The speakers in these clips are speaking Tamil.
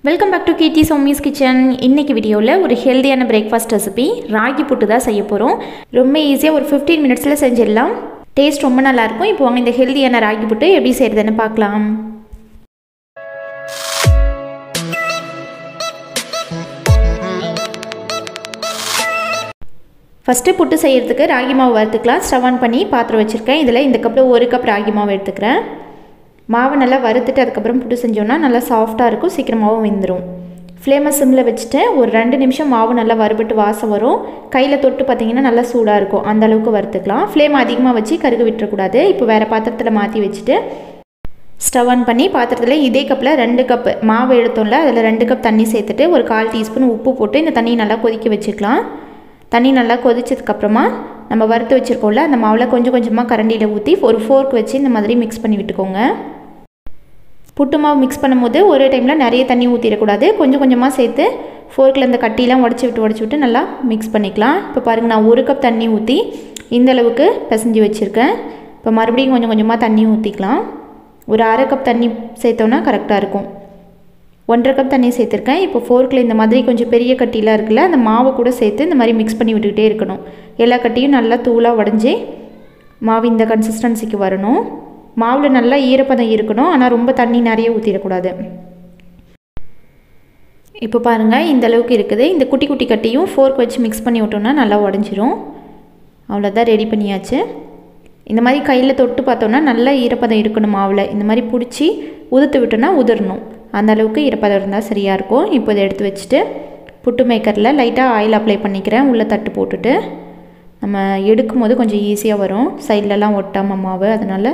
Welcome back to Keerthi Soumi's kitchen. இன்றைக்கி வீடியோவில் ஒரு ஹெல்தியான பிரேக்ஃபாஸ்ட் ரெசிபி ராகி புட்டு தான் செய்ய போகிறோம். ரொம்ப ஈஸியாக ஒரு 15 மினிட்ஸில் செஞ்சிடலாம். டேஸ்ட் ரொம்ப நல்லாயிருக்கும். இப்போ வாங்க இந்த ஹெல்தியான ராகி புட்டு எப்படி செய்கிறதுன்னு பார்க்கலாம். ஃபஸ்ட்டு புட்டு செய்கிறதுக்கு ராகி மாவு வறுத்துக்கலாம். ஸ்டவ் ஆன் பண்ணி பாத்திரம் வச்சுருக்கேன். இதில் இந்த கப்பில் 1 கப் ராகி மாவு எடுத்துக்கிறேன். மாவை நல்லா வறுத்துட்டு அதுக்கப்புறம் புட்டு செஞ்சோன்னா நல்லா சாஃப்டாக இருக்கும், சீக்கிரமாகவும் வெந்துடும். ஃப்ளேமை சிம்மில் வச்சுட்டு ஒரு 2 நிமிஷம் மாவு நல்லா வறுபட்டு வாசம் வரும். கையில் தொட்டு பார்த்திங்கன்னா நல்லா சூடாக இருக்கும், அந்த அளவுக்கு வறுத்துக்கலாம். ஃப்ளேம் அதிகமாக வச்சு கருகு விட்டுறக்கூடாது. இப்போ வேறு பாத்திரத்தில் மாற்றி வச்சுட்டு ஸ்டவ் ஆன் பண்ணி பாத்திரத்தில் இதே கப்பில் 2 கப் மாவு எடுத்தோம்ல, அதில் 2 கப் தண்ணி சேர்த்துட்டு ஒரு 1/4 டீஸ்பூன் உப்பு போட்டு இந்த தண்ணியை நல்லா கொதிக்க வச்சுக்கலாம். தண்ணி நல்லா கொதிச்சதுக்கப்புறமா நம்ம வறுத்து வச்சுருக்கோம்ல, அந்த மாவில் கொஞ்சம் கொஞ்சமாக கரண்டியில் ஊற்றி ஒரு ஃபோர்க் வச்சு இந்த மாதிரி மிக்ஸ் பண்ணி விட்டுக்கோங்க. புட்டு மாவு மிக்ஸ் பண்ணும்போது ஒரே டைமில் நிறைய தண்ணி ஊற்றிடக்கூடாது. கொஞ்சம் கொஞ்சமாக சேர்த்து ஃபோர்க்கில் இந்த கட்டிலாம் உடச்சி விட்டு நல்லா மிக்ஸ் பண்ணிக்கலாம். இப்போ பாருங்கள், நான் 1 கப் தண்ணி ஊற்றி இந்தளவுக்கு பிசைஞ்சு வச்சுருக்கேன். இப்போ மறுபடியும் கொஞ்சம் கொஞ்சமாக தண்ணி ஊற்றிக்கலாம். ஒரு 1/2 கப் தண்ணி சேர்த்தோன்னா கரெக்டாக இருக்கும். 1/2 கப் தண்ணி சேர்த்துருக்கேன். இப்போ ஃபோர்க்கில் இந்த மாதிரி கொஞ்சம் பெரிய கட்டிலாம் இருக்குல்ல, அந்த மாவை கூட சேர்த்து இந்த மாதிரி மிக்ஸ் பண்ணி விட்டுக்கிட்டே இருக்கணும். எல்லா கட்டியும் நல்லா தூளாக உடஞ்சி மாவு இந்த கன்சிஸ்டன்சிக்கு வரணும். மாவில் நல்லா ஈரப்பதம் இருக்கணும், ஆனால் ரொம்ப தண்ணி நிறைய ஊற்றிடக்கூடாது. இப்போ பாருங்கள், இந்த அளவுக்கு இருக்குது. இந்த குட்டி குட்டி கட்டியும் ஃபோர்க் வச்சு மிக்ஸ் பண்ணி விட்டோம்னா நல்லா உடஞ்சிரும். அவ்வளோதான், ரெடி பண்ணியாச்சு. இந்த மாதிரி கையில் தொட்டு பார்த்தோன்னா நல்லா ஈரப்பதம் இருக்கணும் மாவில். இந்த மாதிரி பிடிச்சி உதுத்து விட்டோன்னா உதிரணும், அந்த அளவுக்கு ஈரப்பதம் இருந்தால் சரியாக இருக்கும். இப்போ இதை எடுத்து வச்சுட்டு புட்டு மேக்கரில் லைட்டாக ஆயில் அப்ளை பண்ணிக்கிறேன். உள்ளே தட்டு போட்டுட்டு நம்ம எடுக்கும் போது கொஞ்சம் ஈஸியாக வரும், சைட்லலாம் ஒட்டாமல் மாவு. அதனால்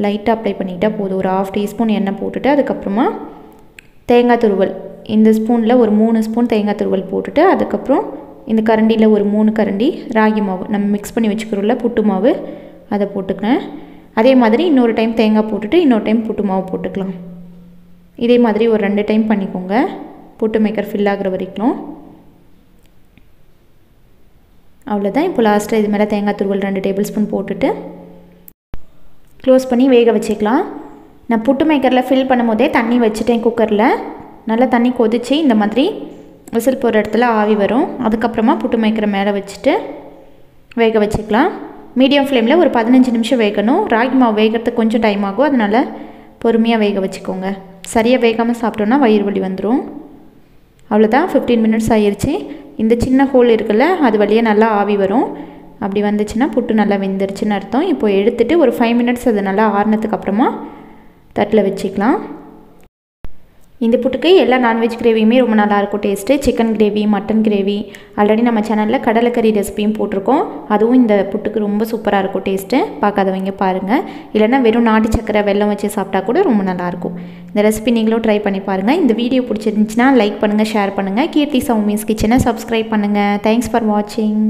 லைட்டாக அப்ளை பண்ணிக்கிட்டால் போதும். ஒரு 1/2 டீஸ்பூன் எண்ணெய் போட்டுட்டு அதுக்கப்புறமா தேங்காய் துருவல், இந்த ஸ்பூனில் ஒரு 3 ஸ்பூன் தேங்காய் துருவல் போட்டுட்டு அதுக்கப்புறம் இந்த கரண்டியில் ஒரு 3 கரண்டி ராகி மாவு நம்ம மிக்ஸ் பண்ணி வச்சுக்கிறோம்ல புட்டு மாவு, அதை போட்டுக்கிறேன். அதே மாதிரி இன்னொரு டைம் தேங்காய் போட்டுட்டு இன்னொரு டைம் புட்டு மாவு போட்டுக்கலாம். இதே மாதிரி ஒரு 2 டைம் பண்ணிக்கோங்க, புட்டு மேக்கர் ஃபில் ஆகிற வரைக்கும். அவ்வளோதான். இப்போ லாஸ்ட்டாக இது மேலே தேங்காய் துருவல் 2 டேபிள் ஸ்பூன் போட்டுட்டு க்ளோஸ் பண்ணி வேக வச்சுக்கலாம். நான் புட்டு மேக்கரில் ஃபில் பண்ணும் போதே தண்ணி வச்சுட்டேன் குக்கரில். நல்லா தண்ணி கொதித்து இந்த மாதிரி விசில் போகிற இடத்துல ஆவி வரும். அதுக்கப்புறமா புட்டு மேக்கரை மேலே வச்சுட்டு வேக வச்சுக்கலாம். மீடியம் ஃப்ளேமில் ஒரு 15 நிமிஷம் வேகணும். ராகி மாவு வேகிறதுக்கு கொஞ்சம் டைம் ஆகும், அதனால் பொறுமையாக வேக வச்சுக்கோங்க. சரியாக வேகாமல் சாப்பிட்டோன்னா வயிறு வலி வந்துடும். அவ்வளோதான், 15 மினிட்ஸ் ஆயிடுச்சு. இந்த சின்ன ஹோல் இருக்குல்ல, அது வழியாக நல்லா ஆவி வரும். அப்படி வந்துச்சுன்னா புட்டு நல்லா வெந்துருச்சுன்னு அர்த்தம். இப்போ எடுத்துகிட்டு ஒரு 5 மினிட்ஸ் அது நல்லா ஆறுனதுக்கு அப்புறமா தட்டில் வச்சுக்கலாம். இந்த புட்டுக்கு எல்லா நான்வெஜ் கிரேவியுமே ரொம்ப நல்லாயிருக்கும் taste. Chicken gravy, mutton gravy, already நம்ம சேனலில் கடலைக்கறி ரெசிபியும் போட்டிருக்கோம். அதுவும் இந்த புட்டுக்கு ரொம்ப சூப்பராக இருக்கும் டேஸ்ட்டு. பார்க்காதவங்க பாருங்கள். இல்லைனா வெறும் நாட்டு சக்கரை வெல்லம் வச்சு சாப்பிட்டா கூட ரொம்ப நல்லாயிருக்கும். இந்த ரெசிபி நீங்களும் ட்ரை பண்ணி பாருங்கள். இந்த வீடியோ பிடிச்சிருந்துச்சுன்னா லைக் பண்ணுங்கள், ஷேர் பண்ணுங்கள். கீர்த்தி சௌமிஸ் கிச்சனை சப்ஸ்கிரைப் பண்ணுங்கள். தேங்க்ஸ் ஃபார் வாட்சிங்.